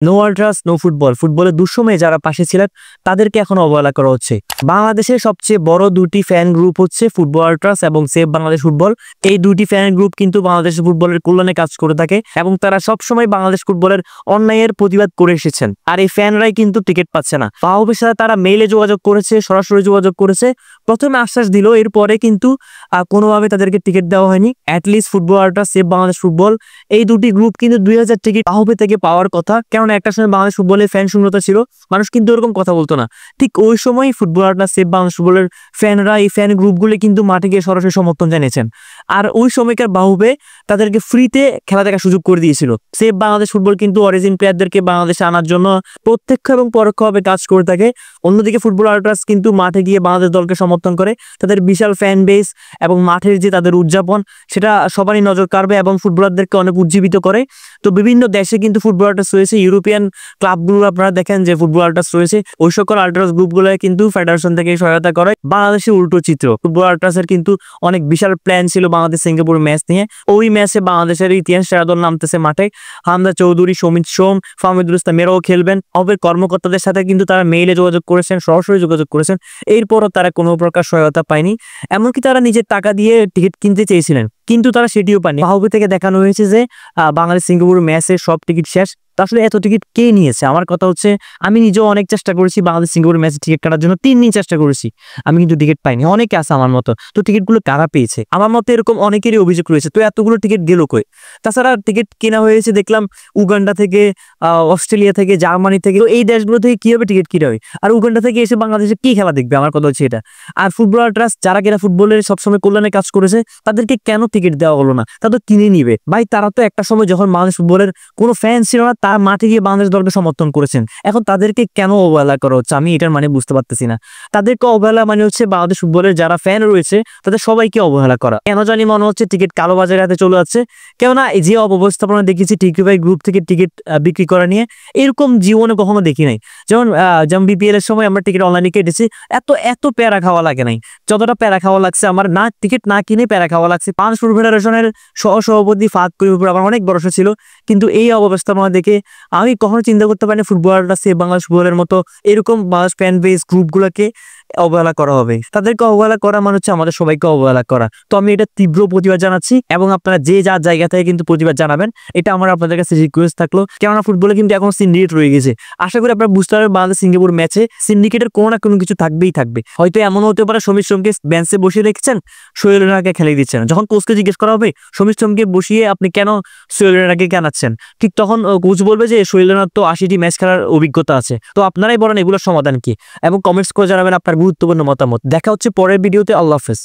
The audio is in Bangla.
No আল্ট্রাস no football. ফুটবলের দুঃসময়ে যারা পাশে ছিলেন তাদেরকে এখন অবহেলা করা হচ্ছে। বাংলাদেশের সবচেয়ে বড় দুটি ফ্যান গ্রুপ হচ্ছে ফুটবল আল্ট্রাস এবং সেভ বাংলাদেশ ফুটবল। এই দুটি ফ্যান গ্রুপ কিন্তু বাংলাদেশের ফুটবলের কল্যাণে কাজ করে থাকে এবং তারা সবসময় বাংলাদেশ ফুটবলের অন্যায়ের প্রতিবাদ করে এসেছেন। আর এই ফ্যানরাই কিন্তু টিকিট পাচ্ছে না। বাহুবের সাথে তারা মেইলে যোগাযোগ করেছে, সরাসরি যোগাযোগ করেছে। প্রথমে আশ্বাস দিল, এরপরে কিন্তু কোনোভাবে তাদেরকে টিকিট দেওয়া হয়নি। At least football আল্ট্রাস, save Bangladesh football এই দুটি গ্রুপ কিন্তু 2000 টিকিট বাহুবে থেকে পাওয়ার কথা। কেননা একটা সময় বাংলাদেশ ফুটবলের ফ্যান শূন্যতা ছিল, মানুষ কিন্তু এরকম কথা বলতো না। ঠিক ওই সময় ফুটবল আল্ট্রাস, সেভ বাংলাদেশ ফুটবলের ফ্যানরা, এই ফ্যান গ্রুপগুলি কিন্তু মাঠে গিয়ে সরাসরি সমর্থন জানিয়েছেন। আর ওই সময়কার বাহুবে তাদেরকে ফ্রিতে খেলা দেখার সুযোগ করে দিয়েছিল। সেভ বাংলাদেশ ফুটবল কিন্তু অরিজিন প্লেয়ারদেরকে বাংলাদেশে আনার জন্য প্রত্যক্ষ এবং পরোক্ষভাবে কাজ করে থাকে। অন্যদিকে ফুটবল আল্ট্রাস কিন্তু মাঠে গিয়ে বাংলাদেশ দলকে সমর্থন করে। তাদের বিশাল ফ্যান বেস এবং মাঠের যে তাদের উদযাপন, সেটা সবারই নজর কাড়বে এবং ফুটবলারদেরকে অনেক উজ্জীবিত করে। তো বিভিন্ন দেশে কিন্তু ফুটবল আল্ট্রাস রয়েছে। ইউরোপিয়ান ক্লাবগুলো আপনারা দেখেন যে ফুটবল আল্ট্রাস রয়েছে, ওই সকল আল্ট্রাস গ্রুপগুলো কিন্তু ফেডারেশন থেকে সহায়তা করে। বাংলাদেশের উল্টো চিত্র, ফুটবল আল্ট্রাসের কিন্তু অনেক বিশাল প্ল্যান ছিল বাংলাদেশ সিঙ্গাপুর ম্যাচ নিয়ে। ওই ম্যাচে বাংলাদেশের ইতিহাস সেরা দল নামতেছে মাঠে। হামজা চৌধুরী, সমিত সোম, ফাহমিদুল ইসলাম এরাও খেলবেন। অবের কর্মকর্তাদের সাথে কিন্তু তারা মেইলে যোগাযোগ করেছেন, সরাসরি যোগাযোগ করেছেন। এরপরও তারা কোনো প্রকার সহায়তা পায়নি। এমনকি তারা নিজের টাকা দিয়ে টিকিট কিনতে চেয়েছিলেন, কিন্তু তারা সেটিও পায়নি। বাহুবে থেকে দেখানো হয়েছে যে বাংলাদেশ সিঙ্গাপুর ম্যাচের সব টিকিট শেষ। আসলে এত টিকিট কে নিয়েছে? আমার কথা হচ্ছে, আমি নিজেও অনেক চেষ্টা করেছি বাংলাদেশ সিঙ্গাপুর ম্যাচে টিকিট কাটার জন্য, 3 দিন চেষ্টা করেছি, আমি কিন্তু টিকিট পাইনি। অনেকে আছে আমার মতো। তো টিকিটগুলো কারা পেয়েছে? আমার মতে এরকম অনেকেরই অভিযোগ রয়েছে। তো এতগুলো টিকিট গেল কই? তাছাড়া টিকিট কেনা হয়েছে দেখলাম উগান্ডা থেকে, অস্ট্রেলিয়া থেকে, জার্মানি থেকে। তো এই দেশগুলো থেকে কিভাবে টিকিট কিনা হয়? আর উগান্ডা থেকে এসে বাংলাদেশে কি খেলা দেখবে? আমার কথা হচ্ছে এটা। আর ফুটবল আল্ট্রাস যারা কিনা ফুটবলের সবসময় কল্যাণে কাজ করেছে, তাদেরকে কেন টিকিট দেওয়া হলো না? তা তো কিনে নিবে ভাই। তারা তো একটা সময় যখন বাংলাদেশ ফুটবলের কোনো ফ্যান ছিল না, তার মাঠে গিয়ে বাংলাদেশ দলকে সমর্থন করেছেন। এখন তাদেরকে কেন অবহেলা করা হচ্ছে? আমি এটার মানে বুঝতে পারতেছি না। তাদেরকে অবহেলা মানে হচ্ছে বাংলাদেশ ফুটবলের যারা ফ্যান রয়েছে তাদের সবাইকে অবহেলা করা। কেন জানি মনে হচ্ছে টিকিট কালোবাজারের হাতে চলে যাচ্ছে। কেননা এই যে অব্যবস্থাপনা দেখেছি টিকিট গ্রুপ থেকে টিকিট বিক্রি করা নিয়ে, এরকম জীবনে কখনো দেখি নাই। যেমন বিপিএল এর সময় আমরা টিকিট অনলাইনে কেটেছি, এত প্যারা খাওয়া লাগে নাই যতটা প্যারা খাওয়া লাগছে আমার না টিকিট না কিনে প্যারা খাওয়া লাগছে। বাংলাদেশ ফুটবল ফেডারেশনের সহসভাপতি ফাহাদ করিমের উপর আমার অনেক ভরসা ছিল, কিন্তু এই অব্যবস্থাপনা দেখে আমি কখনো চিন্তা করতে পারিনি ফুটবল আল্ট্রাস, বাংলাদেশ ফুটবলের মতো এরকম বাংলাদেশ ফ্যান বেস গ্রুপগুলোকে অবহেলা করা হবে। তাদেরকে অবহেলা করা মানে হচ্ছে আমাদের সবাইকে অবহেলা করা। তো আমি এটা তীব্র প্রতিবাদ জানাচ্ছি এবং আপনারা যে যার জায়গা থেকে কিন্তু প্রতিবাদ জানাবেন, এটা আমার আপনাদের কাছে রিকোয়েস্ট থাকলো। কেননা ফুটবলে কিন্তু এখন সিন্ডিকেট রয়ে গেছে। আশা করি আপনারা বুঝতে পারবেন বাংলাদেশ সিঙ্গাপুর ম্যাচে সিন্ডিকেটের কোনো না কোনো কিছু থাকবেই থাকবে। হয়তো এমন হতে পারে সমীর সোমকে বেঞ্চে বসিয়ে রেখেছেন, সোহেল রানাকে খেলে দিচ্ছেন। যখন কোচকে জিজ্ঞেস করা হবে সমীর সোমকে বসিয়ে আপনি কেন সোহেল রানাকে কেনাচ্ছেন, ঠিক তখন কোচ বলবে যে সোহেল রানার তো 80টি ম্যাচ খেলার অভিজ্ঞতা আছে। তো আপনারাই বলেন এগুলোর সমাধান কি, এবং কমেন্টস করে জানাবেন আপনার গুরুত্বপূর্ণ মতামত। দেখা হচ্ছে পরের ভিডিওতে। আল্লাহ হাফেজ।